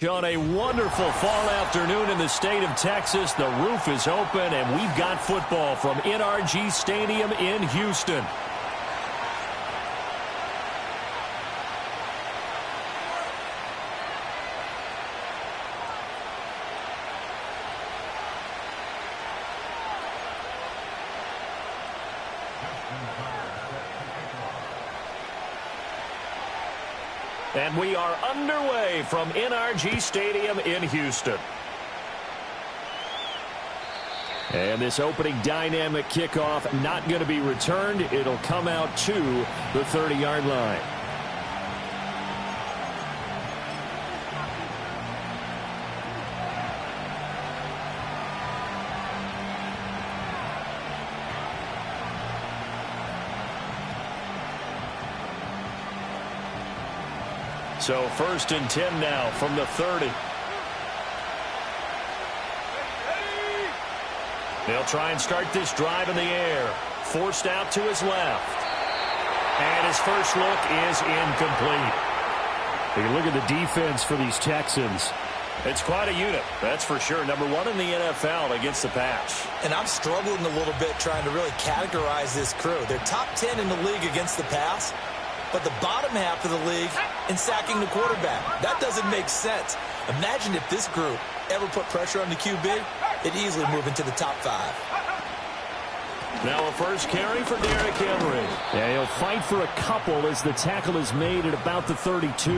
On a wonderful fall afternoon in the state of Texas, the roof is open, and we've got football from NRG Stadium in Houston. And we are underway from NRG Stadium in Houston. And this opening dynamic kickoff not going to be returned. It'll come out to the 30-yard line. So 1st and 10 now from the 30. They'll try and start this drive in the air. Forced out to his left. And his first look is incomplete. You look at the defense for these Texans. It's quite a unit, that's for sure. Number 1 in the NFL against the pass. And I'm struggling a little bit trying to really categorize this crew. They're top 10 in the league against the pass, but the bottom half of the league in sacking the quarterback. That doesn't make sense. Imagine if this group ever put pressure on the QB, it'd easily move into the top 5. Now a first carry for Derrick Henry. Yeah, he'll fight for a couple as the tackle is made at about the 32.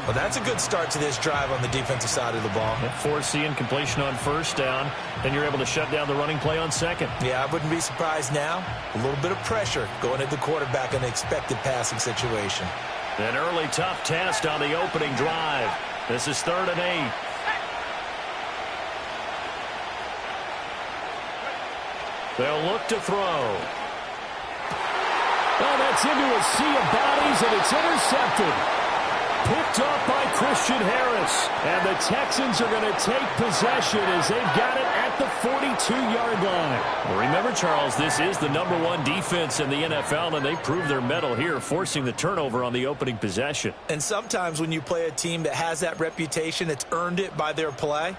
Well, that's a good start to this drive on the defensive side of the ball. Force the incompletion on first down, then you're able to shut down the running play on second. Yeah, I wouldn't be surprised now. A little bit of pressure going at the quarterback in an expected passing situation. An early tough test on the opening drive. This is 3rd and 8. They'll look to throw. Well, that's into a sea of bodies, and it's intercepted. Picked up by Christian Harris. And the Texans are going to take possession as they've got it at the 42-yard line. Well, remember, Charles, this is the number 1 defense in the NFL, and they proved their mettle here, forcing the turnover on the opening possession. And sometimes when you play a team that has that reputation, it's earned it by their play,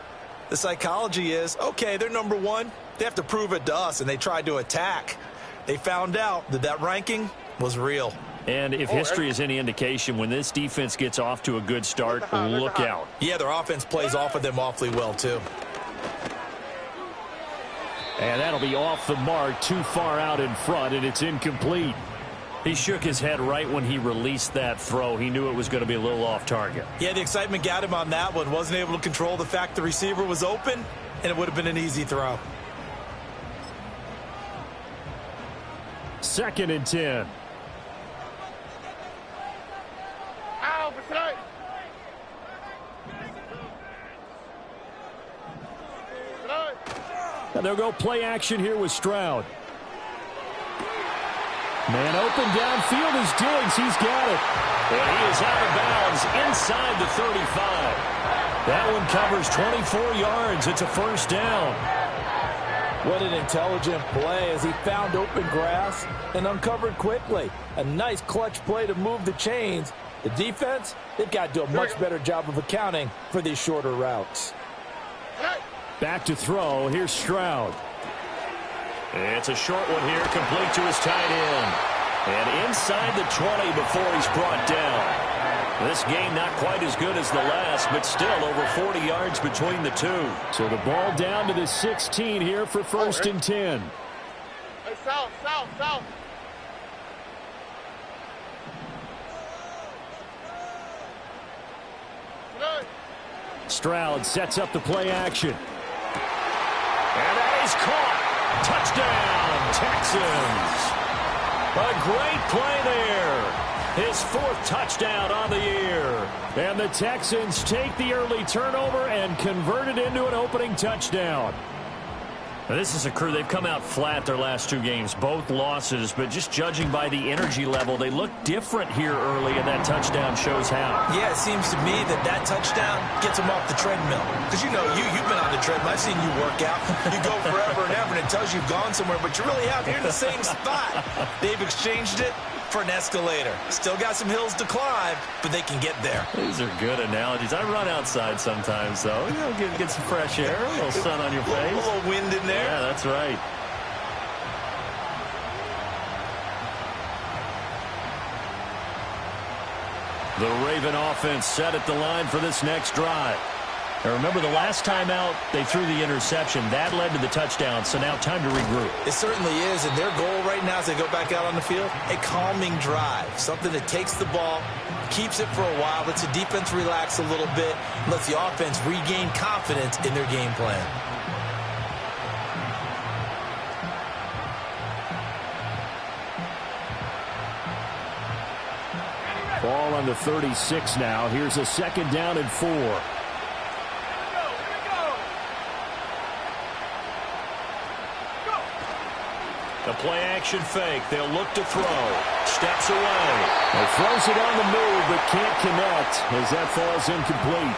the psychology is, okay, they're number 1. They have to prove it to us, and they tried to attack. They found out that that ranking was real. And if history is any indication, when this defense gets off to a good start, look out. Yeah, their offense plays off of them awfully well, too. And that'll be off the mark, too far out in front, and it's incomplete. He shook his head right when he released that throw. He knew it was going to be a little off target. Yeah, the excitement got him on that one. Wasn't able to control the fact the receiver was open, and it would have been an easy throw. 2nd and 10. And they'll go play action here with Stroud. Man open downfield is Diggs. He's got it. And he is out of bounds inside the 35. That one covers 24 yards. It's a first down. What an intelligent play as he found open grass and uncovered quickly. A nice clutch play to move the chains. The defense, they've got to do a much better job of accounting for these shorter routes. Back to throw. Here's Stroud. It's a short one here, complete to his tight end. And inside the 20 before he's brought down. This game not quite as good as the last, but still over 40 yards between the two. So the ball down to the 16 here for 1st and 10. Hey, south. Stroud sets up the play action. And that is caught. Touchdown, Texans. A great play there. His 4th touchdown on the year. And the Texans take the early turnover and convert it into an opening touchdown. Now, this is a crew, they've come out flat their last 2 games, both losses, but just judging by the energy level, they look different here early, and that touchdown shows how. Yeah, it seems to me that touchdown gets them off the treadmill. Because, you know, you've been on the treadmill. I've seen you work out. You go forever and ever, and it tells you you've gone somewhere, but you really have. You're in the same spot. They've exchanged it. for an escalator. Still got some hills to climb, but they can get there. These are good analogies. I run outside sometimes, though. You know, get some fresh air, a little sun on your face. A little wind in there. Yeah, that's right. The Raven offense set at the line for this next drive. Now remember, the last time out, they threw the interception. That led to the touchdown, so now time to regroup. It certainly is, and their goal right now as they go back out on the field, a calming drive, something that takes the ball, keeps it for a while, lets the defense relax a little bit, lets the offense regain confidence in their game plan. Ball on the 36 now. Here's a second down and 4. The play-action fake. They'll look to throw. Steps away. He throws it on the move, but can't connect as that falls incomplete.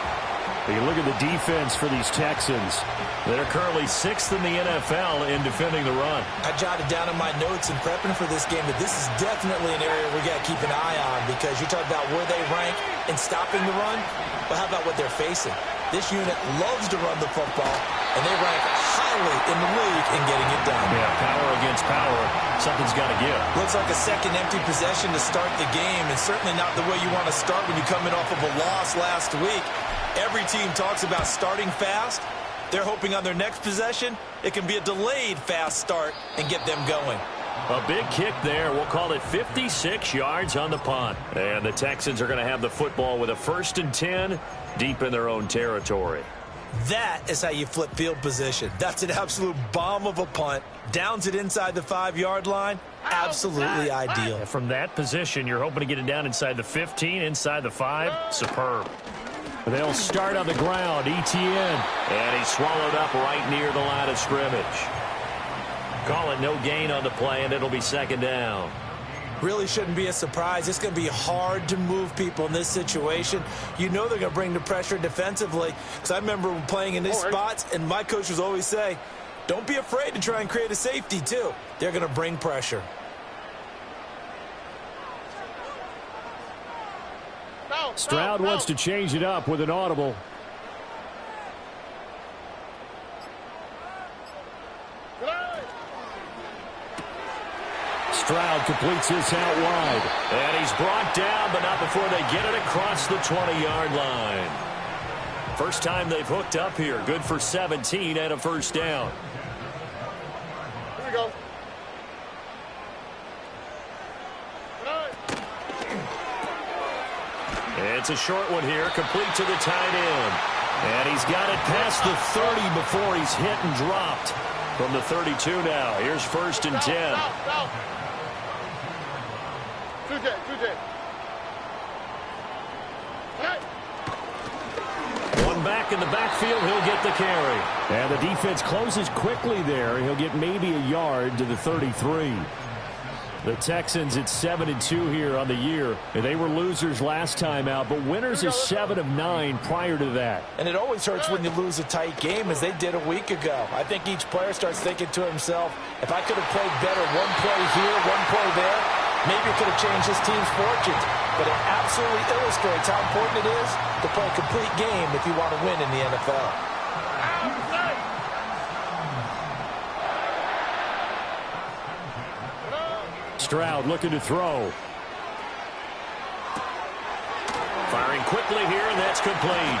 You look at the defense for these Texans. They're currently 6th in the NFL in defending the run. I jotted down in my notes in prepping for this game that this is definitely an area we got to keep an eye on, because you talk about where they rank in stopping the run, but how about what they're facing? This unit loves to run the football, and they rank highly in the league in getting it done. Yeah, power against power. Something's got to give. Looks like a second empty possession to start the game, and certainly not the way you want to start when you come in off of a loss last week. Every team talks about starting fast. They're hoping on their next possession, it can be a delayed fast start and get them going. A big kick there. We'll call it 56 yards on the punt. And the Texans are going to have the football with a 1st and 10 deep in their own territory. That is how you flip field position. That's an absolute bomb of a punt. Downs it inside the 5-yard line. Absolutely ideal. From that position, you're hoping to get it down inside the 15, inside the 5. Superb. They'll start on the ground. Etienne. And he's swallowed up right near the line of scrimmage. Call it no gain on the play, and it'll be second down. Really shouldn't be a surprise. It's going to be hard to move people in this situation. You know they're going to bring the pressure defensively. Because I remember playing in these spots, and my coach would always say, don't be afraid to try and create a safety, too. They're going to bring pressure. Stroud wants to change it up with an audible. Stroud completes this out wide. And he's brought down, but not before they get it across the 20-yard line. First time they've hooked up here. Good for 17 and a first down. Here we go. It's a short one here, complete to the tight end. And he's got it past the 30 before he's hit and dropped. From the 32 now, here's 1st and 10. South. 2J. One back in the backfield, he'll get the carry. And the defense closes quickly there. He'll get maybe a yard to the 33. The Texans at 7-2 here on the year. They were losers last time out, but winners is 7 of 9 prior to that. And it always hurts when you lose a tight game, as they did a week ago. I think each player starts thinking to himself, if I could have played better one play here, one play there, maybe it could have changed this team's fortunes. But it absolutely illustrates how important it is to play a complete game if you want to win in the NFL. Stroud looking to throw. Firing quickly here, and that's complete.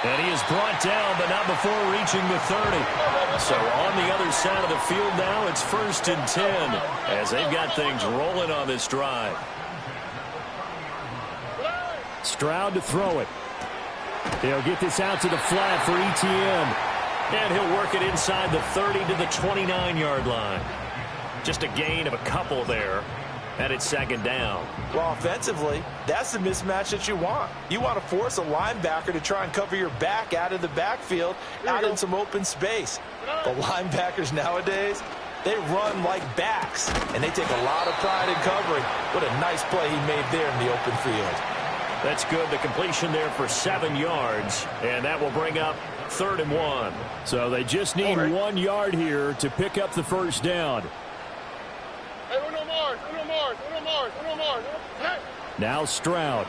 And he is brought down, but not before reaching the 30. So on the other side of the field now, it's 1st and 10 as they've got things rolling on this drive. Stroud to throw it. They'll get this out to the flat for Etienne. And he'll work it inside the 30 to the 29-yard line. Just a gain of a couple there, and it's second down. Well, offensively, that's the mismatch that you want. You want to force a linebacker to try and cover your back out of the backfield, out in some open space. The linebackers nowadays, they run like backs, and they take a lot of pride in covering. What a nice play he made there in the open field. That's good. The completion there for 7 yards, and that will bring up 3rd and 1. So they just need 1 yard here to pick up the first down. Hey, uno more. Now Stroud.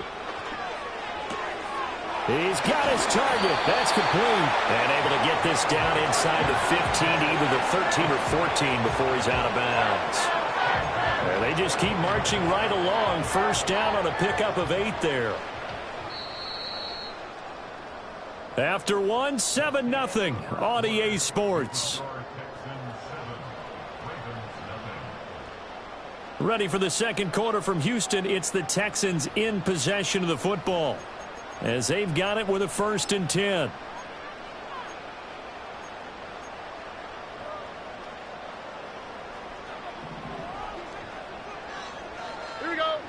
He's got his target. That's complete. And able to get this down inside the 15 to either the 13 or 14 before he's out of bounds. And they just keep marching right along. First down on a pickup of 8 there. After 1, 7-0 on EA Sports. Ready for the second quarter from Houston. It's the Texans in possession of the football, as they've got it with a 1st and 10. Here we go.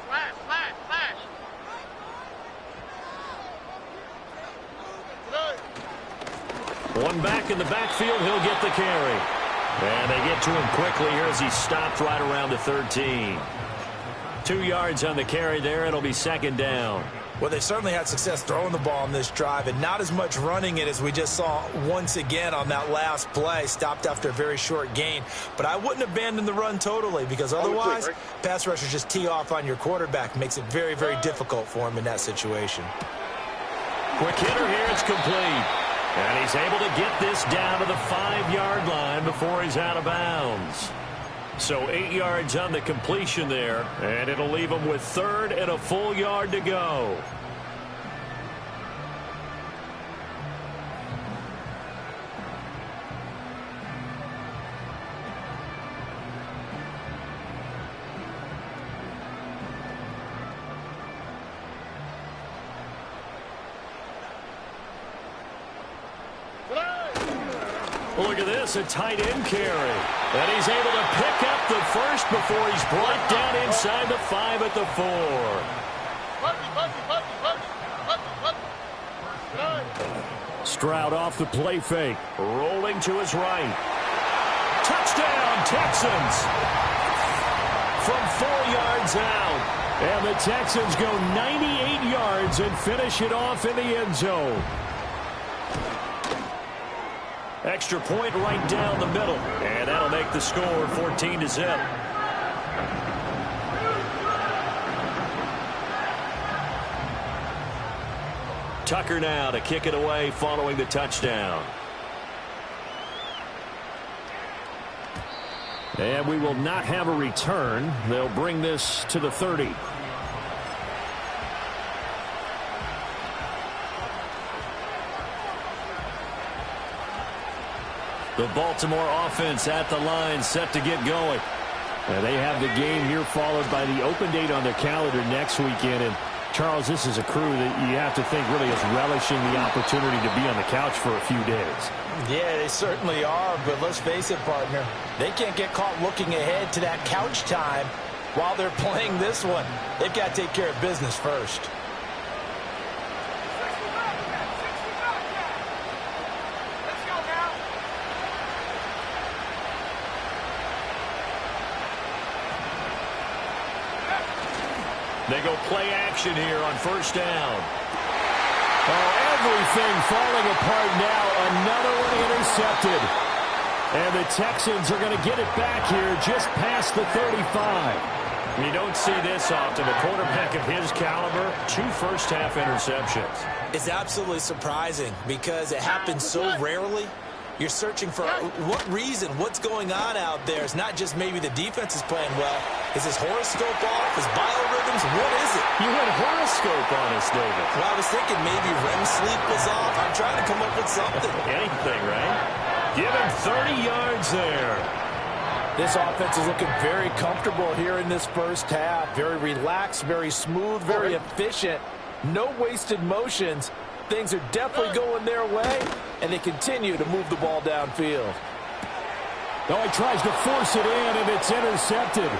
Flash. One back in the backfield. He'll get the carry. And they get to him quickly here as he stopped right around the 13. 2 yards on the carry there. It'll be 2nd down. Well, they certainly had success throwing the ball on this drive, and not as much running it as we just saw once again on that last play. Stopped after a very short gain. But I wouldn't abandon the run totally, because otherwise, pass rushers just tee off on your quarterback. Makes it very, very difficult for him in that situation. Quick hitter here. It's complete. And he's able to get this down to the 5-yard line before he's out of bounds. So 8 yards on the completion there, and it'll leave him with 3rd and a full yard to go. Look at this, a tight end carry. And he's able to pick up the first before he's brought down inside the 5 at the 4. Stroud off the play fake. Rolling to his right. Touchdown, Texans! From 4 yards out. And the Texans go 98 yards and finish it off in the end zone. Extra point right down the middle. And that'll make the score 14-0. Tucker now to kick it away following the touchdown. And we will not have a return. They'll bring this to the 30. The Baltimore offense at the line, set to get going. And they have the game here followed by the open date on their calendar next weekend. And, Charles, this is a crew that you have to think really is relishing the opportunity to be on the couch for a few days. Yeah, they certainly are, but let's face it, partner. They can't get caught looking ahead to that couch time while they're playing this one. They've got to take care of business first. They go play action here on 1st down. Oh, everything falling apart now. Another one intercepted. And the Texans are going to get it back here just past the 35. You don't see this often. A quarterback of his caliber, 2 first-half interceptions. It's absolutely surprising because it happens so rarely. You're searching for what reason, what's going on out there. It's not just maybe the defense is playing well. Is his horoscope off? His biorhythms? What is it? You had a horoscope on us, David. Well, I was thinking maybe REM sleep was off. I'm trying to come up with something. Anything, right? Give him 30 yards there. This offense is looking very comfortable here in this first half. Very relaxed, very smooth, very efficient. No wasted motions. Things are definitely going their way, and they continue to move the ball downfield. Oh, he tries to force it in, and it's intercepted.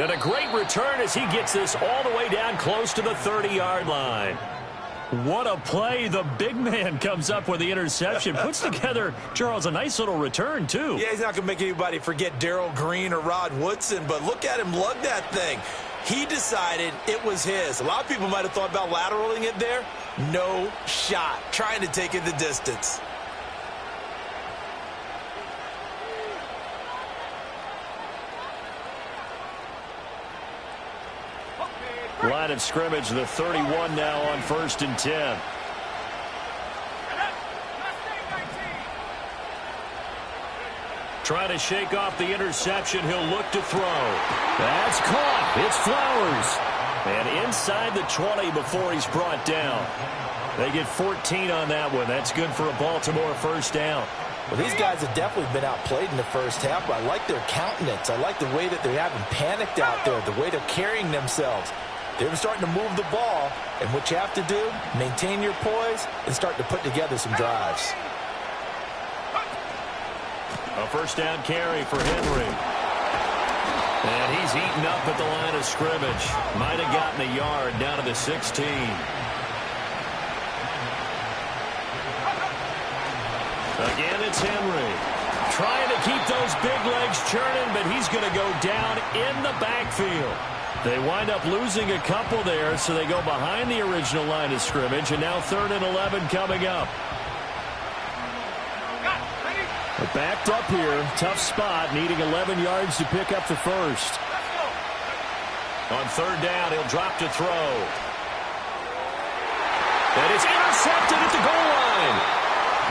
And a great return as he gets this all the way down close to the 30-yard line. What a play. The big man comes up with the interception. Puts together, Charles, a nice little return, too. Yeah, he's not going to make anybody forget Darrell Green or Rod Woodson, but look at him lug that thing. He decided it was his. A lot of people might have thought about lateraling it there. No shot. Trying to take it the distance. Line of scrimmage, the 31 now on 1st and 10. Trying to shake off the interception. He'll look to throw. That's caught. It's Flowers. And inside the 20 before he's brought down. They get 14 on that one. That's good for a Baltimore first down. Well, these guys have definitely been outplayed in the first half, but I like their countenance. I like the way that they haven't panicked out there, the way they're carrying themselves. They're starting to move the ball, and what you have to do, maintain your poise and start to put together some drives. A first down carry for Henry. And he's eaten up at the line of scrimmage. Might have gotten a yard down to the 16. Again, it's Henry. Trying to keep those big legs churning, but he's going to go down in the backfield. They wind up losing a couple there, so they go behind the original line of scrimmage, and now 3rd and 11 coming up. They're backed up here. Tough spot, needing 11 yards to pick up the first. On 3rd down, he'll drop to throw. And it's intercepted at the goal line.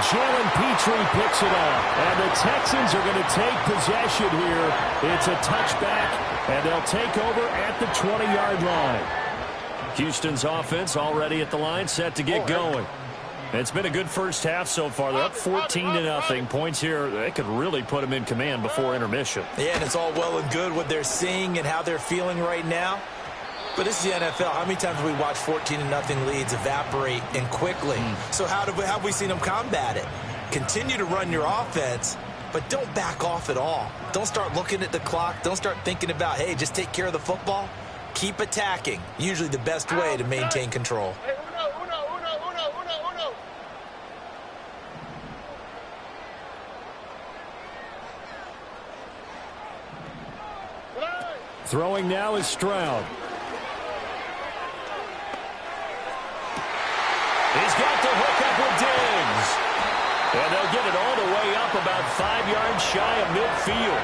Jalen Petrie picks it up, and the Texans are going to take possession here. It's a touchback, and they'll take over at the 20-yard line. Houston's offense already at the line, set to get going. It's been a good first half so far. They're up 14-0. Points here, they could really put them in command before intermission. Yeah, and it's all well and good what they're seeing and how they're feeling right now. But this is the NFL. How many times have we watched 14-0 leads evaporate and quickly? So how have we seen them combat it? Continue to run your offense, but don't back off at all. Don't start looking at the clock. Don't start thinking about, hey, just take care of the football. Keep attacking. Usually the best way to maintain control. Throwing now is Stroud. He's got the hook up with Diggs. And they'll get it all the way up about 5 yards shy of midfield.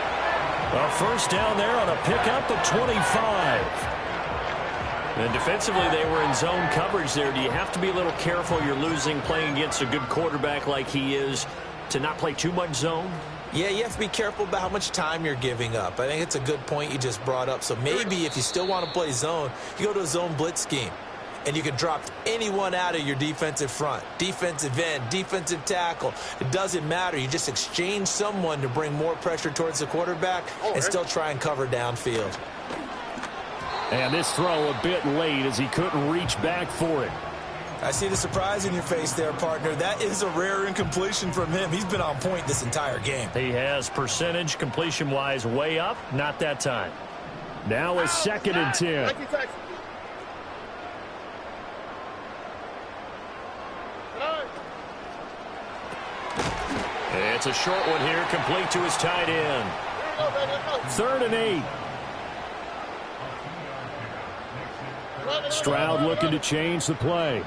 A first down there on a pickup of 25. And defensively, they were in zone coverage there. Do you have to be a little careful? You're losing playing against a good quarterback like he is to not play too much zone? Yeah, you have to be careful about how much time you're giving up. I think it's a good point you just brought up. So maybe if you still want to play zone, you go to a zone blitz scheme. And you can drop anyone out of your defensive front. Defensive end, defensive tackle. It doesn't matter. You just exchange someone to bring more pressure towards the quarterback and still try and cover downfield. And this throw a bit late as he couldn't reach back for it. I see the surprise in your face there, partner. That is a rare incompletion from him. He's been on point this entire game. He has percentage completion-wise way up. Not that time. Now is 2nd and 10. It's a short one here, complete to his tight end. 3rd and 8. Stroud looking to change the play.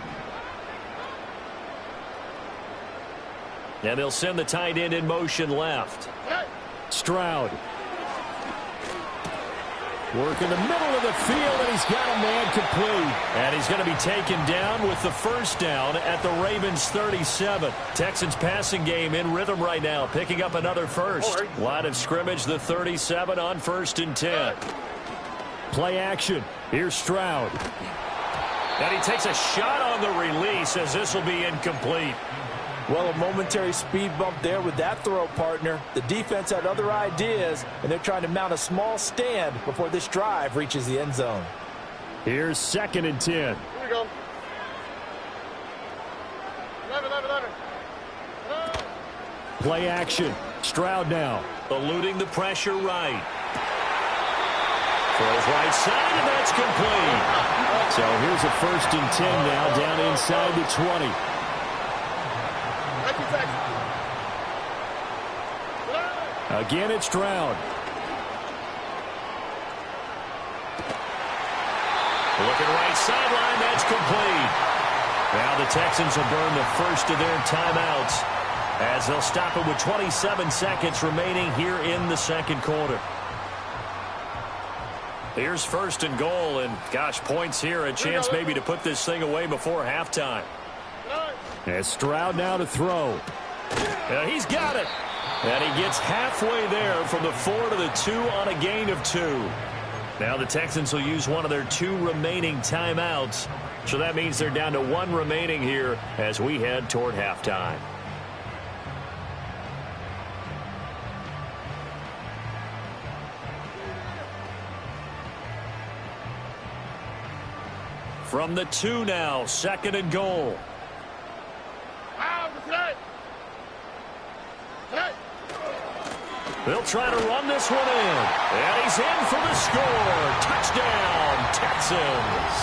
And they'll send the tight end in motion left. Stroud. Work in the middle of the field, and he's got a man complete. And he's going to be taken down with the first down at the Ravens' 37. Texans passing game in rhythm right now, picking up another first. Line of scrimmage, the 37 on 1st and 10. Play action. Here's Stroud. And he takes a shot on the release as this will be incomplete. Well, a momentary speed bump there with that throw, partner. The defense had other ideas, and they're trying to mount a small stand before this drive reaches the end zone. Here's 2nd and 10. Here we go. 11. Play action. Stroud now. Eluding the pressure right. Throws right side, and that's complete. So here's a 1st and 10 now down inside the 20. Again, it's Stroud. Looking right sideline, that's complete. Now the Texans will burn the first of their timeouts as they'll stop it with 27 seconds remaining here in the second quarter. Here's first and goal, and gosh, points here, a chance maybe to put this thing away before halftime. And Stroud now to throw. He's got it. And he gets halfway there from the 4 to the 2 on a gain of 2. Now the Texans will use one of their 2 remaining timeouts. So that means they're down to 1 remaining here as we head toward halftime. From the 2 now, second and goal. They'll try to run this one in. And he's in for the score. Touchdown, Texans.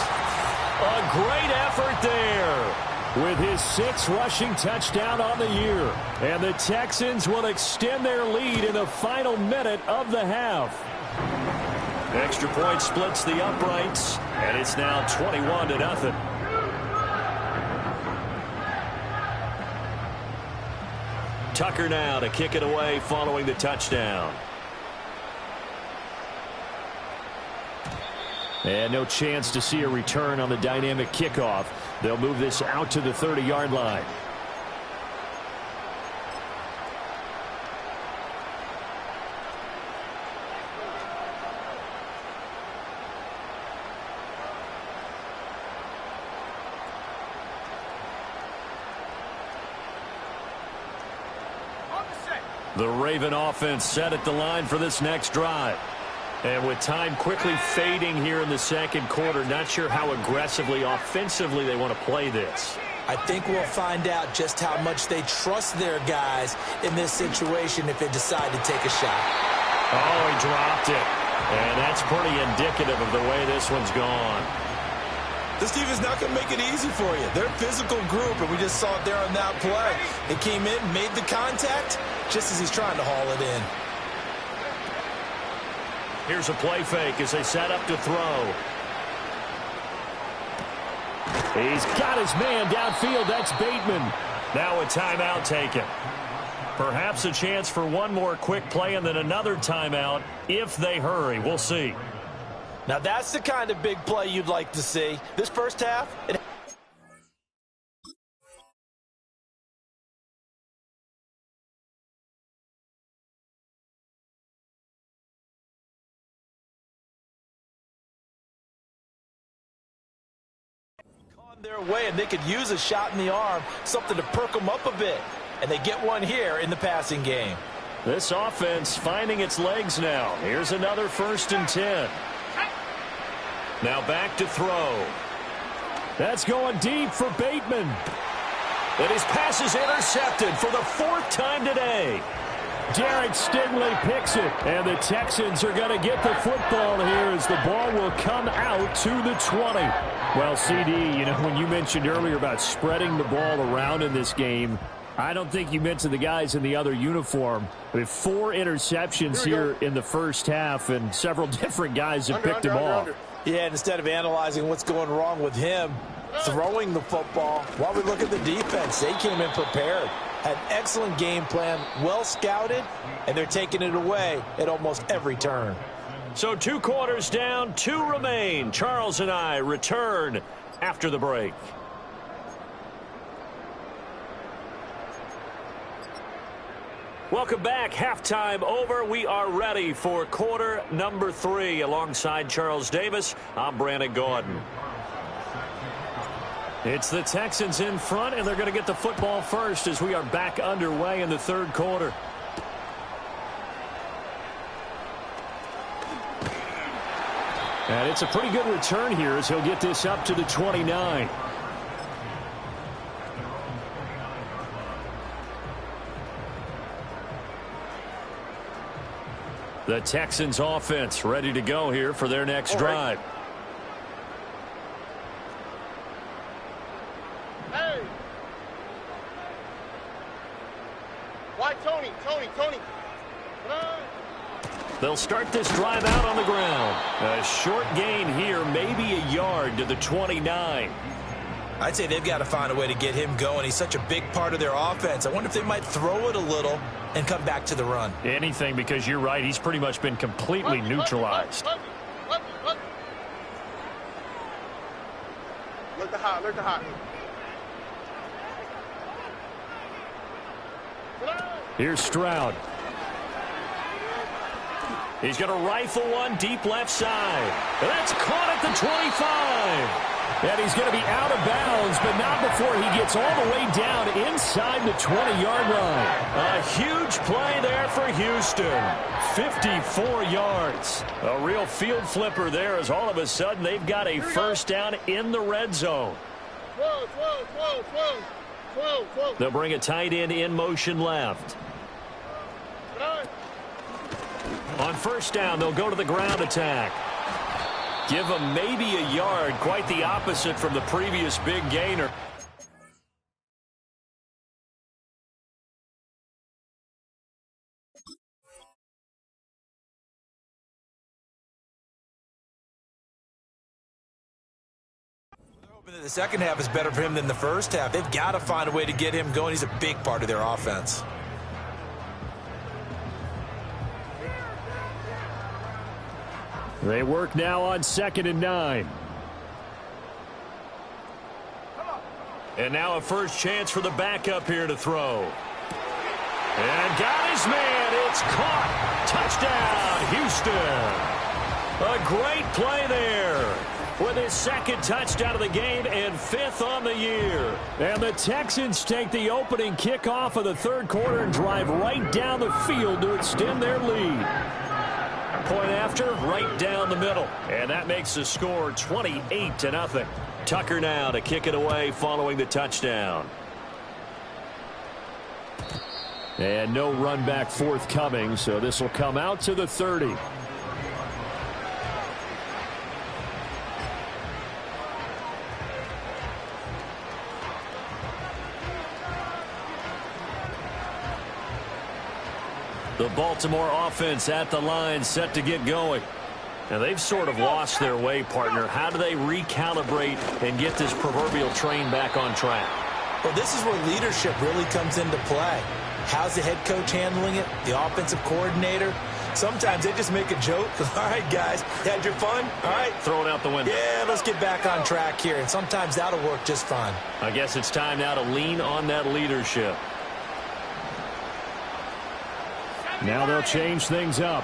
A great effort there with his 6th rushing touchdown on the year. And the Texans will extend their lead in the final minute of the half. Extra point splits the uprights, and it's now 21-0. Tucker now to kick it away following the touchdown. And no chance to see a return on the dynamic kickoff. They'll move this out to the 30-yard line. The Raven offense set at the line for this next drive. And with time quickly fading here in the second quarter, not sure how aggressively, offensively they want to play this. I think we'll find out just how much they trust their guys in this situation if they decide to take a shot. Oh, he dropped it. And that's pretty indicative of the way this one's gone. This team is not going to make it easy for you. They're a physical group, and we just saw it there on that play. They came in, made the contact, just as he's trying to haul it in. Here's a play fake as they set up to throw. He's got his man downfield. That's Bateman. Now a timeout taken. Perhaps a chance for one more quick play and then another timeout if they hurry. We'll see. Now that's the kind of big play you'd like to see. This first half, gone their way, and they could use a shot in the arm, something to perk them up a bit. And they get one here in the passing game. This offense finding its legs now. Here's another 1st and 10. Now back to throw. That's going deep for Bateman. And his pass is intercepted for the 4th time today. Derek Stingley picks it. And the Texans are going to get the football here as the ball will come out to the 20. Well, CD, you know, when you mentioned earlier about spreading the ball around in this game, I don't think you meant to the guys in the other uniform. We have 4 interceptions here in the first half, and several different guys have picked him off. Yeah, and instead of analyzing what's going wrong with him throwing the football, while we look at the defense, they came in prepared. Had an excellent game plan, well scouted, and they're taking it away at almost every turn. So 2 quarters down, 2 remain. Charles and I return after the break. Welcome back. Halftime over. We are ready for quarter number 3. Alongside Charles Davis, I'm Brandon Gordon. It's the Texans in front, and they're going to get the football first as we are back underway in the third quarter. And it's a pretty good return here as he'll get this up to the 29. The Texans offense ready to go here for their next drive. Hey! Why Tony? Tony. They'll start this drive out on the ground. A short gain here, maybe a yard to the 29. I'd say they've got to find a way to get him going. He's such a big part of their offense. I wonder if they might throw it a little and come back to the run. Anything, because you're right. He's pretty much been completely neutralized. Look the hot, look the hot. Here's Stroud. He's going to rifle one deep left side. And that's caught at the 25. And he's going to be out of bounds, but not before he gets all the way down inside the 20-yard line. A huge play there for Houston. 54 yards. A real field flipper there, as all of a sudden they've got a first down in the red zone. They'll bring a tight end in motion left. On first down, they'll go to the ground attack. Give them maybe a yard, quite the opposite from the previous big gainer. The second half is better for him than the first half. They've got to find a way to get him going. He's a big part of their offense. They work now on 2nd and 9. And now a first chance for the backup here to throw. And got his man. It's caught. Touchdown, Houston. A great play there with his second touchdown of the game and 5th on the year. And the Texans take the opening kickoff of the third quarter and drive right down the field to extend their lead. Point after, right down the middle. And that makes the score 28-0. Tucker now to kick it away following the touchdown. And no run back forthcoming, so this will come out to the 30. The Baltimore offense at the line, set to get going. Now, they've sort of lost their way, partner. How do they recalibrate and get this proverbial train back on track? Well, this is where leadership really comes into play. How's the head coach handling it? The offensive coordinator? Sometimes they just make a joke. All right, guys, had your fun? All right. Throw it out the window. Yeah, let's get back on track here. And sometimes that'll work just fine. I guess it's time now to lean on that leadership. Now they'll change things up.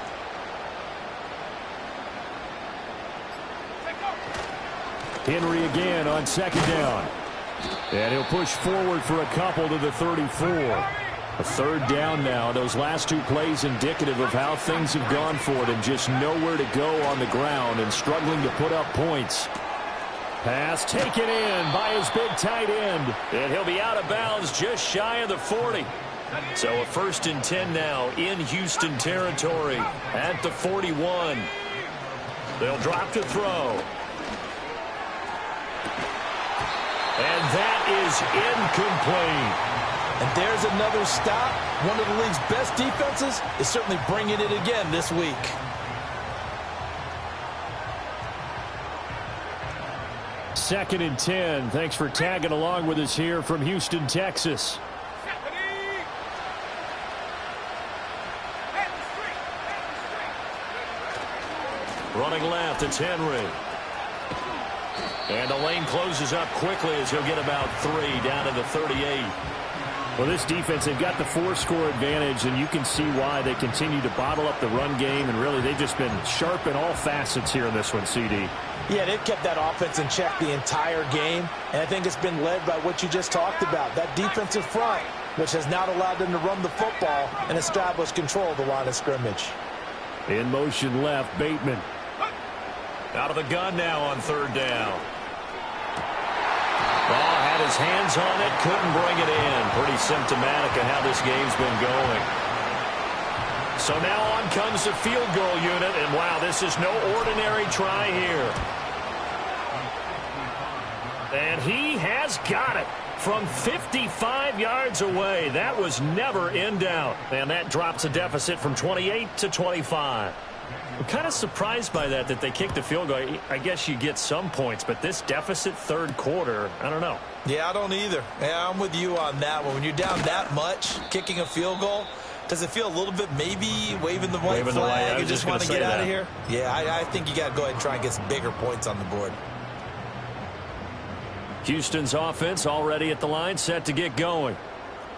Henry again on 2nd down. And he'll push forward for a couple to the 34. A 3rd down now. Those last 2 plays indicative of how things have gone for them. Just nowhere to go on the ground and struggling to put up points. Pass taken in by his big tight end. And he'll be out of bounds just shy of the 40. So a 1st and 10 now in Houston territory at the 41. They'll drop to throw. And that is incomplete. And there's another stop. One of the league's best defenses is certainly bringing it again this week. Second and 10. Thanks for tagging along with us here from Houston, Texas. Running left, it's Henry. And the lane closes up quickly as he'll get about 3 down to the 38. Well, this defense, they've got the 4-score advantage, and you can see why they continue to bottle up the run game, and really they've just been sharp in all facets here in this one, CD. Yeah, they've kept that offense in check the entire game, and I think it's been led by what you just talked about, that defensive front, which has not allowed them to run the football and establish control of the line of scrimmage. In motion left, Bateman. Out of the gun now on 3rd down. Ball had his hands on it, couldn't bring it in. Pretty symptomatic of how this game's been going. So now on comes the field goal unit, and wow, this is no ordinary try here. And he has got it from 55 yards away. That was never in doubt. And that drops a deficit from 28 to 25. I'm kind of surprised by that they kicked the field goal. I guess you get some points, but this deficit third quarter, I don't know. Yeah, I don't either. Yeah, I'm with you on that one. When you're down that much, kicking a field goal, does it feel a little bit maybe waving the white flag and just want to get out of here? Yeah, I think you got to go ahead and try and get some bigger points on the board. Houston's offense already at the line, set to get going.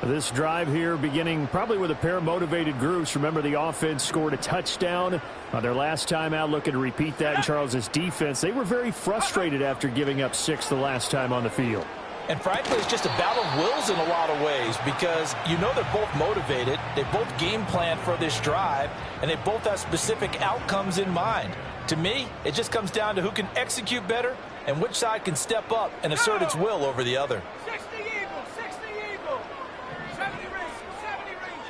This drive here beginning probably with a pair of motivated groups. Remember, the offense scored a touchdown on their last time out, looking to repeat that in Charles's defense. They were very frustrated after giving up 6 the last time on the field. And frankly, it's just a battle of wills in a lot of ways because you know they're both motivated. They both game plan for this drive, and they both have specific outcomes in mind. To me, it just comes down to who can execute better and which side can step up and assert its will over the other. 60 Eagles, 60 Eagles. 70 range, 70 range.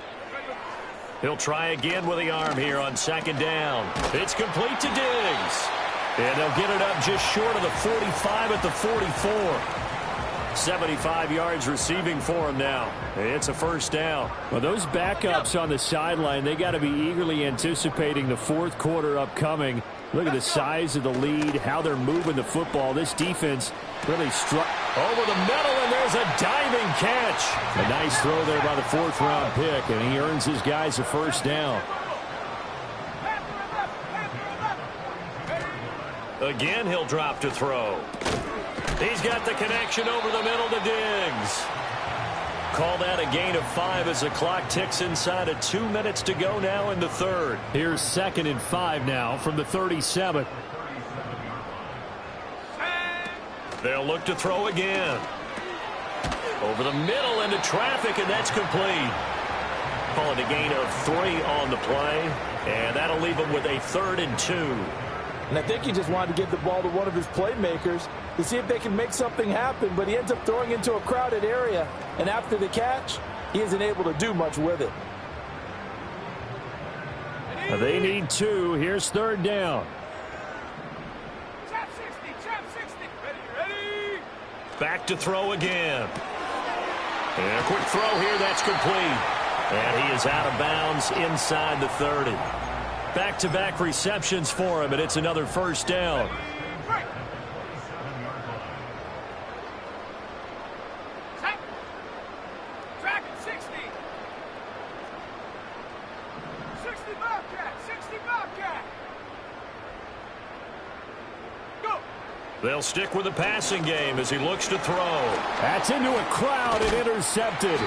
He'll try again with the arm here on second down. It's complete to Diggs. And they'll get it up just short of the 45 at the 44. 75 yards receiving for him now. It's a first down. Well, those backups on the sideline, they got to be eagerly anticipating the fourth quarter upcoming. Look at the size of the lead, how they're moving the football. This defense really struck over the middle, and there's a diving catch. A nice throw there by the fourth-round pick, and he earns his guys a first down. Again, he'll drop to throw. He's got the connection over the middle to Diggs. Call that a gain of 5 as the clock ticks inside of 2 minutes to go now in the third. Here's 2nd and 5 now from the 37. They'll look to throw again. Over the middle into traffic, and that's complete. Call it a gain of 3 on the play, and that'll leave them with a 3rd and 2. And I think he just wanted to get the ball to one of his playmakers to see if they can make something happen, but he ends up throwing into a crowded area, and after the catch, he isn't able to do much with it. They need 2. Here's 3rd down. Chop 60, ready. Back to throw again. And a quick throw here, that's complete. And he is out of bounds inside the 30. Back-to-back receptions for him, and it's another first down. Track it, 60. 60 Bobcat, 60 Bobcat. Go. They'll stick with the passing game as he looks to throw. That's into a crowd and intercepted.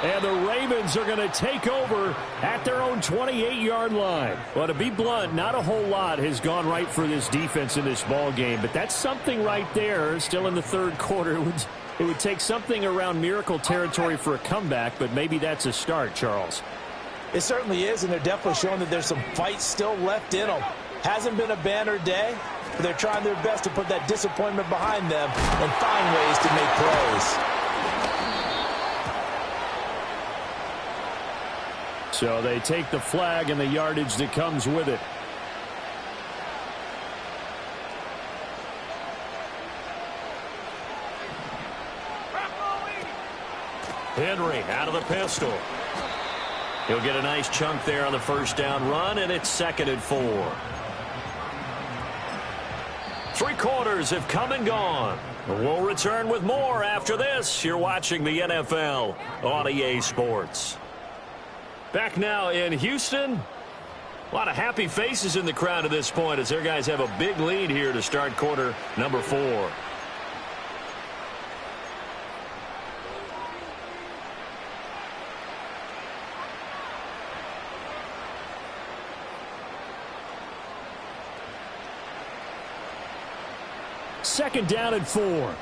And the Ravens are going to take over at their own 28-yard line. Well, to be blunt, not a whole lot has gone right for this defense in this ball game, but that's something right there. Still in the third quarter, it would take something around miracle territory for a comeback, but maybe that's a start, Charles. It certainly is, and they're definitely showing that there's some fight still left in them. Hasn't been a banner day, but they're trying their best to put that disappointment behind them and find ways to make plays. So they take the flag and the yardage that comes with it. Henry out of the pistol. He'll get a nice chunk there on the first down run, and it's 2nd and 4. 3 quarters have come and gone. We'll return with more after this. You're watching the NFL on EA Sports. Back now in Houston. A lot of happy faces in the crowd at this point as their guys have a big lead here to start quarter number 4. Second down and 4.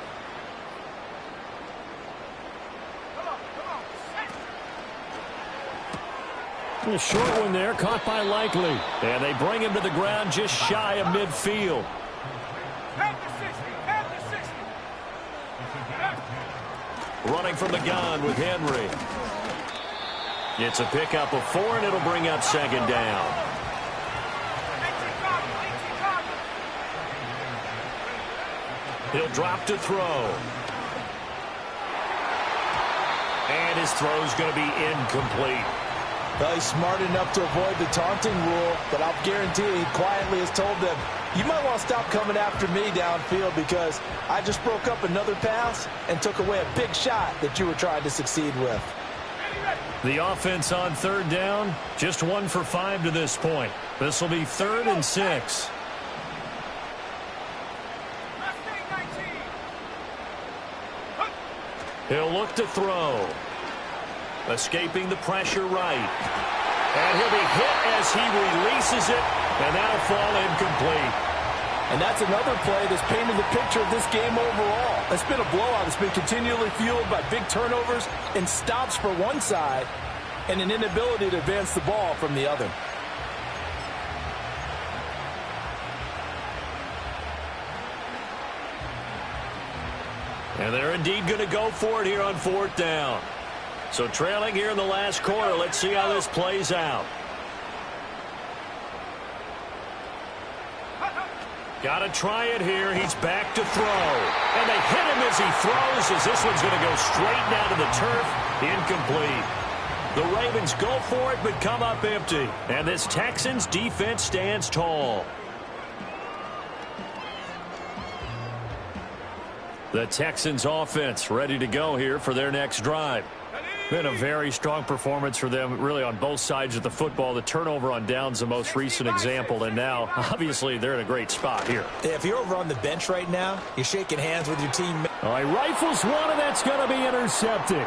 A short one there, caught by Likely. And they bring him to the ground just shy of midfield. Running from the gun with Henry. It's a pickup of 4, and it'll bring up 2nd down. He'll drop to throw. And his throw's going to be incomplete. Well, he's smart enough to avoid the taunting rule, but I'll guarantee he quietly has told them, you might want to stop coming after me downfield because I just broke up another pass and took away a big shot that you were trying to succeed with. The offense on third down, just 1 for 5 to this point. This will be 3rd and 6. He'll look to throw. Escaping the pressure right. And he'll be hit as he releases it, and that'll fall incomplete. And that's another play that's painted the picture of this game overall. It's been a blowout. It's been continually fueled by big turnovers and stops for one side and an inability to advance the ball from the other. And they're indeed going to go for it here on 4th down. So trailing here in the last quarter. Let's see how this plays out. Got to try it here. He's back to throw. And they hit him as he throws, as this one's going to go straight down to the turf. Incomplete. The Ravens go for it, but come up empty. And this Texans defense stands tall. The Texans offense ready to go here for their next drive. Been a very strong performance for them, really, on both sides of the football. The turnover on downs, the most recent example, and now, obviously, they're in a great spot here. If you're over on the bench right now, you're shaking hands with your team. All right, rifles one, and that's going to be intercepted.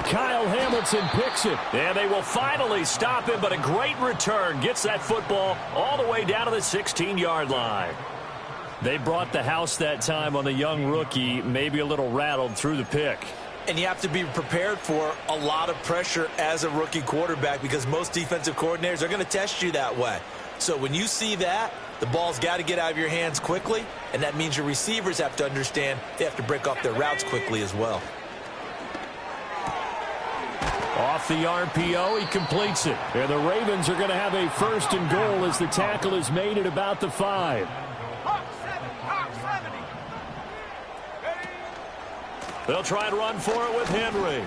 Kyle Hamilton picks it. And they will finally stop him, but a great return. Gets that football all the way down to the 16-yard line. They brought the house that time on the young rookie, maybe a little rattled through the pick. And you have to be prepared for a lot of pressure as a rookie quarterback because most defensive coordinators are going to test you that way. So when you see that, the ball's got to get out of your hands quickly, and that means your receivers have to understand they have to break off their routes quickly as well. Off the RPO, he completes it. And the Ravens are going to have a 1st and goal as the tackle is made at about the 5. They'll try and run for it with Henry.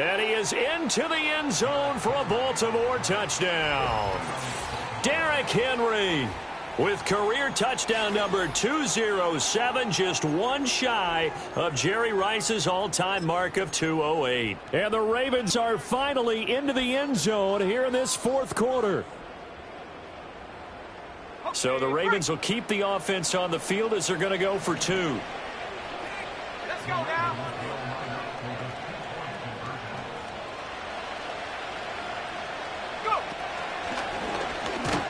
And he is into the end zone for a Baltimore touchdown. Derrick Henry with career touchdown number 207, just one shy of Jerry Rice's all-time mark of 208. And the Ravens are finally into the end zone here in this 4th quarter. So the Ravens will keep the offense on the field as they're going to go for 2. Let's go now.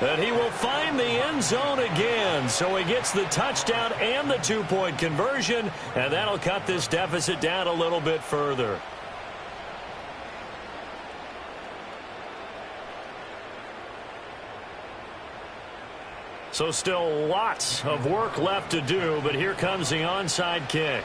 And he will find the end zone again. So he gets the touchdown and the 2-point conversion, and that'll cut this deficit down a little bit further. So still lots of work left to do, but here comes the onside kick.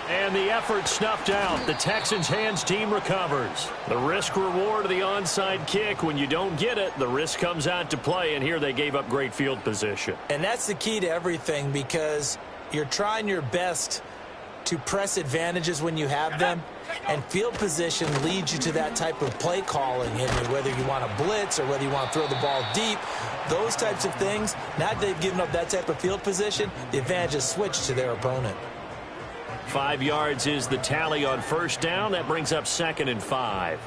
And the effort snuffed out. The Texans' hands team recovers. The risk-reward of the onside kick, when you don't get it, the risk comes out to play, and here they gave up great field position. And that's the key to everything because you're trying your best to press advantages when you have them, and field position leads you to that type of play calling. And whether you want to blitz or whether you want to throw the ball deep, those types of things, now that they've given up that type of field position, the advantage is switched to their opponent. 5 yards is the tally on 1st down. That brings up 2nd and 5.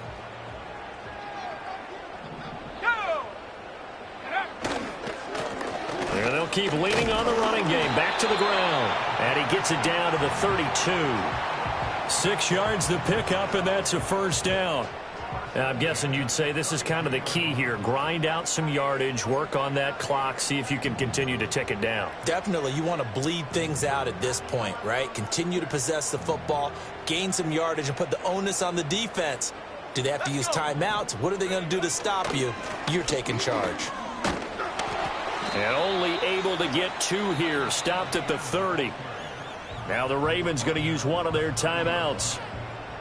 And they'll keep leaning on the running game. Back to the ground. And he gets it down to the 32. 6 yards the pickup, and that's a 1st down. I'm guessing you'd say this is kind of the key here. Grind out some yardage, work on that clock, see if you can continue to tick it down. Definitely. You want to bleed things out at this point, right? Continue to possess the football, gain some yardage, and put the onus on the defense. Do they have to use timeouts? What are they going to do to stop you? You're taking charge. And only able to get 2 here. Stopped at the 30. Now the Ravens going to use one of their timeouts.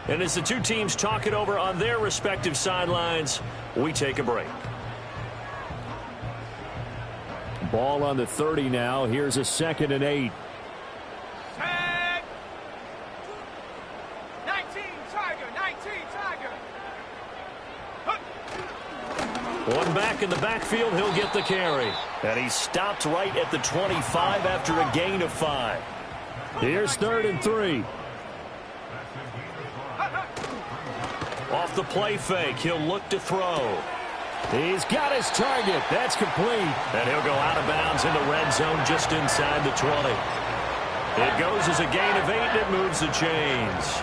And as the two teams talk it over on their respective sidelines, we take a break. Ball on the 30 now. Here's a 2nd and 8. Tiger, 19, Tiger. One back in the backfield, he'll get the carry. And he stopped right at the 25 after a gain of 5. Here's 3rd and 3. Off the play fake, he'll look to throw. He's got his target. That's complete. And he'll go out of bounds in the red zone just inside the 20. It goes as a gain of 8, and it moves the chains.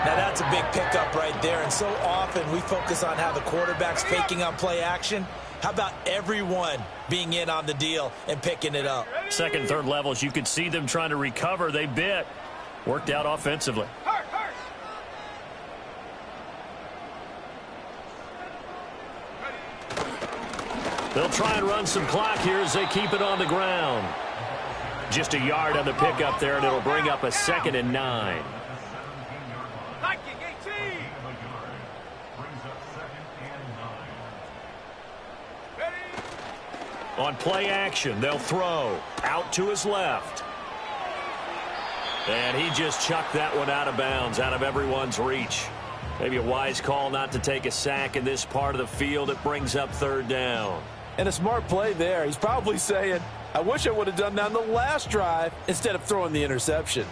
Now that's a big pickup right there, and so often we focus on how the quarterback's faking on play action. How about everyone being in on the deal and picking it up? Second, third levels, you could see them trying to recover. They bit. Worked out offensively. They'll try and run some clock here as they keep it on the ground. Just a yard on the pickup there, and it'll bring up a 2nd and 9. On play action, they'll throw. Out to his left. And he just chucked that one out of bounds, out of everyone's reach. Maybe a wise call not to take a sack in this part of the field. It brings up 3rd down. And a smart play there. He's probably saying, I wish I would have done that on the last drive instead of throwing the interception.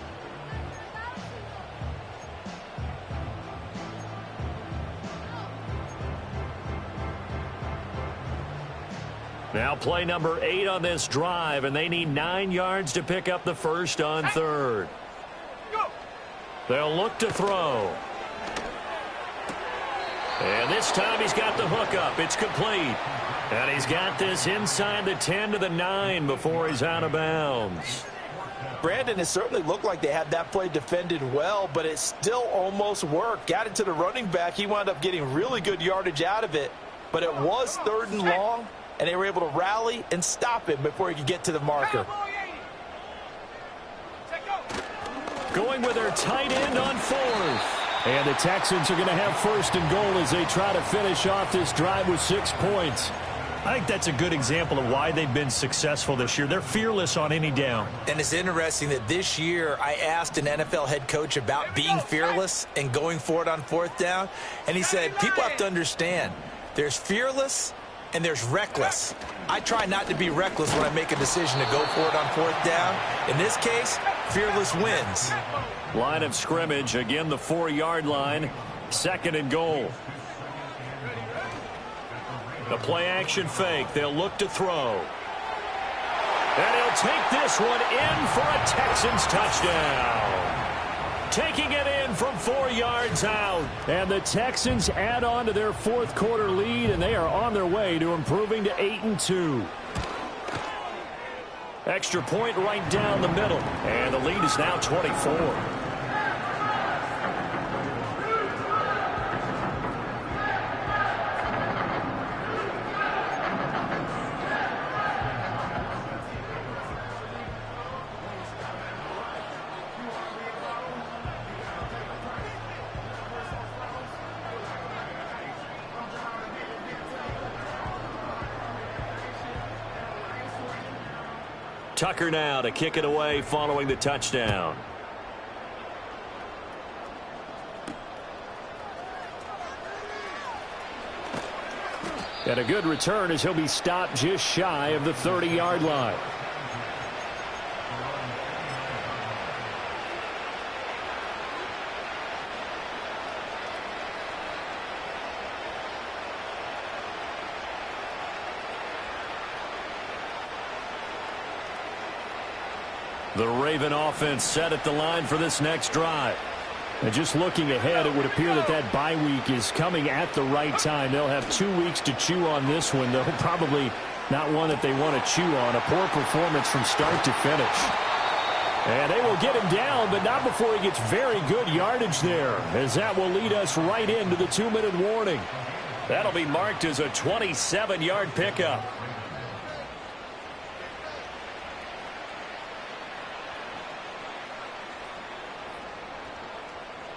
Now play number 8 on this drive, and they need 9 yards to pick up the first on 3rd. They'll look to throw. And this time he's got the hook up. It's complete. And he's got this inside the 10 to the 9 before he's out of bounds. Brandon, it certainly looked like they had that play defended well, but it still almost worked. Got it to the running back. He wound up getting really good yardage out of it. But it was 3rd and long, and they were able to rally and stop him before he could get to the marker. Going with their tight end on 4th. And the Texans are going to have 1st and goal as they try to finish off this drive with 6 points. I think that's a good example of why they've been successful this year. They're fearless on any down. And it's interesting that this year I asked an NFL head coach about being fearless and going for it on 4th down. And he said, people have to understand, there's fearless and there's reckless. I try not to be reckless when I make a decision to go for it on 4th down. In this case, fearless wins. Line of scrimmage, again the 4-yard line. 2nd and goal. The play action fake. They'll look to throw. And he'll take this one in for a Texans touchdown. Taking it in from 4 yards out. And the Texans add on to their 4th quarter lead, and they are on their way to improving to 8-2. Extra point right down the middle. And the lead is now 24. Tucker now to kick it away following the touchdown. And a good return as he'll be stopped just shy of the 30-yard line. The Raven offense set at the line for this next drive. And just looking ahead, it would appear that that bye week is coming at the right time. They'll have 2 weeks to chew on this one, though probably not one that they want to chew on. A poor performance from start to finish. And they will get him down, but not before he gets very good yardage there, as that will lead us right into the 2-minute warning. That'll be marked as a 27-yard pickup.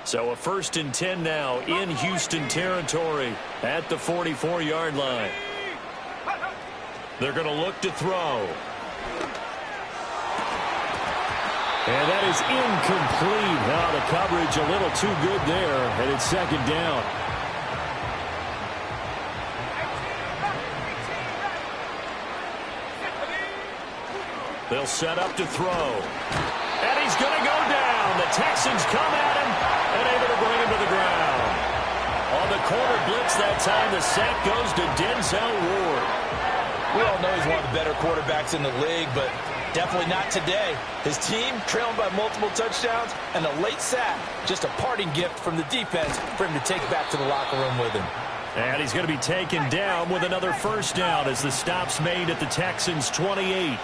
So a 1st and 10 now in Houston territory at the 44-yard line. They're going to look to throw. And that is incomplete. Now the coverage a little too good there, and it's second down. They'll set up to throw. And he's going to go down. The Texans come at him and able to bring him to the ground. On the corner blitz that time, the sack goes to Denzel Ward. We all know he's one of the better quarterbacks in the league, but definitely not today. His team trailing by multiple touchdowns and a late sack. Just a parting gift from the defense for him to take back to the locker room with him. And he's going to be taken down with another first down as the stop's made at the Texans' 28.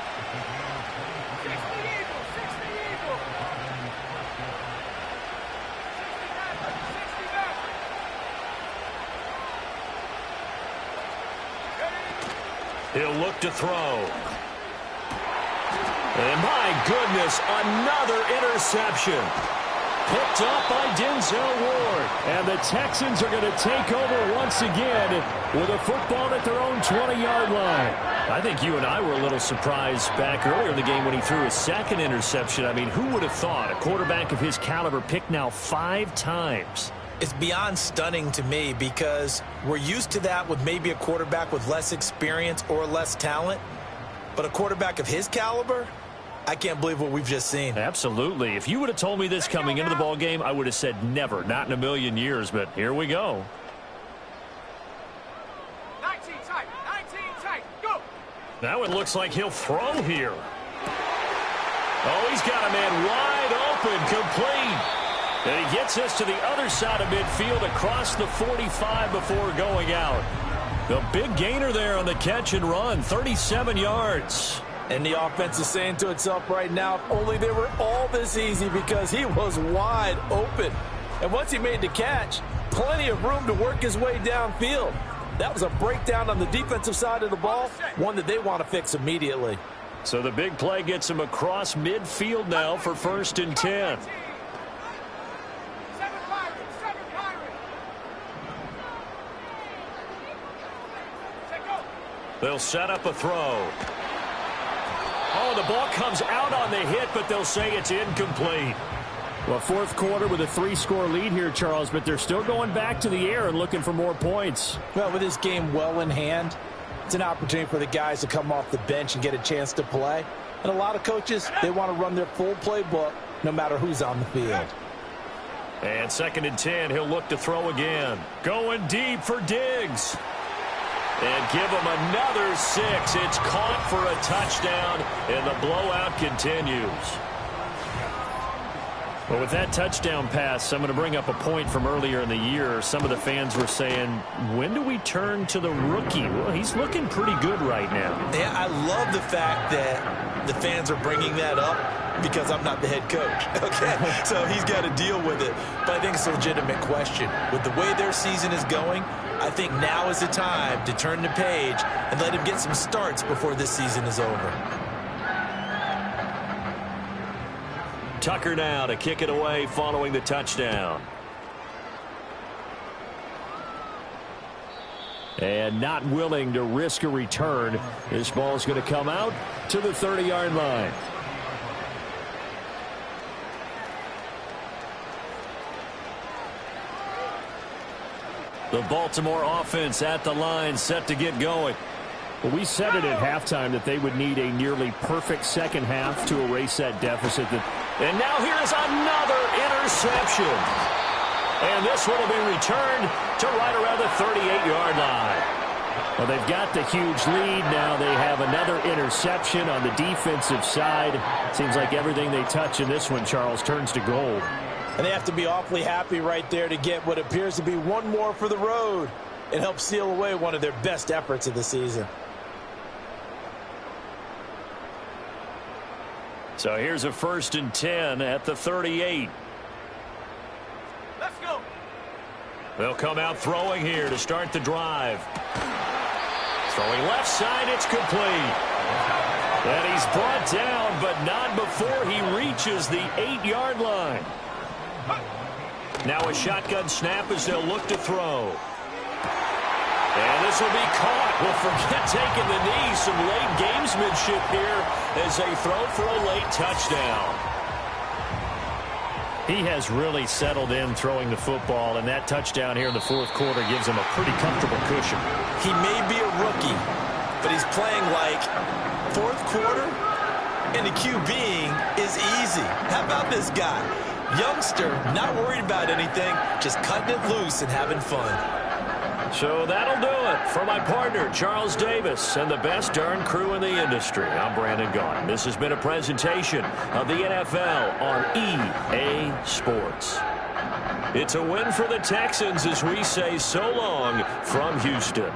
He'll look to throw. And my goodness, another interception. Picked up by Denzel Ward. And the Texans are going to take over once again with a football at their own 20-yard line. I think you and I were a little surprised back earlier in the game when he threw his second interception. I mean, who would have thought a quarterback of his caliber picked now 5 times? It's beyond stunning to me because we're used to that with maybe a quarterback with less experience or less talent. But a quarterback of his caliber, I can't believe what we've just seen. Absolutely. If you would have told me this coming into the ballgame, I would have said never, not in a million years. But here we go. 19 tight, go! Now it looks like he'll throw here. Oh, he's got a man wide open, complete. And he gets us to the other side of midfield across the 45 before going out. The big gainer there on the catch and run, 37 yards. And the offense is saying to itself right now, if only they were all this easy because he was wide open. And once he made the catch, plenty of room to work his way downfield. That was a breakdown on the defensive side of the ball, one that they want to fix immediately. So the big play gets him across midfield now for 1st and 10. They'll set up a throw. Oh, the ball comes out on the hit, but they'll say it's incomplete. Well, fourth quarter with a 3-score lead here, Charles, but they're still going back to the air and looking for more points. Well, with this game well in hand, it's an opportunity for the guys to come off the bench and get a chance to play. And a lot of coaches, they want to run their full playbook no matter who's on the field. And 2nd and 10, he'll look to throw again. Going deep for Diggs. And give him another 6. It's caught for a touchdown, and the blowout continues. Well, with that touchdown pass, I'm going to bring up a point from earlier in the year. Some of the fans were saying, when do we turn to the rookie? Well, he's looking pretty good right now. Yeah, I love the fact that the fans are bringing that up because I'm not the head coach. Okay, so he's got to deal with it. But I think it's a legitimate question. With the way their season is going, I think now is the time to turn the page and let him get some starts before this season is over. Tucker now to kick it away following the touchdown. And not willing to risk a return. This ball is going to come out to the 30-yard line. The Baltimore offense at the line, set to get going. Well, we said it at halftime that they would need a nearly perfect second half to erase that deficit. And now here's another interception. And this one will be returned to right around the 38-yard line. Well, they've got the huge lead. Now they have another interception on the defensive side. Seems like everything they touch in this one, Charles, turns to gold. And they have to be awfully happy right there to get what appears to be one more for the road. It helps seal away one of their best efforts of the season. So here's a 1st and 10 at the 38. Let's go. They'll come out throwing here to start the drive. Throwing left side, it's complete. And he's brought down, but not before he reaches the 8-yard line. Now a shotgun snap as they'll look to throw. And this will be caught. Well, forget taking the knee. Some late gamesmanship here as they throw for a late touchdown. He has really settled in throwing the football, and that touchdown here in the fourth quarter gives him a pretty comfortable cushion. He may be a rookie, but he's playing like fourth quarter, and the QBing is easy. How about this guy? Youngster, not worried about anything, just cutting it loose and having fun. So that'll do it for my partner, Charles Davis, and the best darn crew in the industry. I'm Brandon Gaudin. This has been a presentation of the NFL on EA Sports. It's a win for the Texans as we say so long from Houston.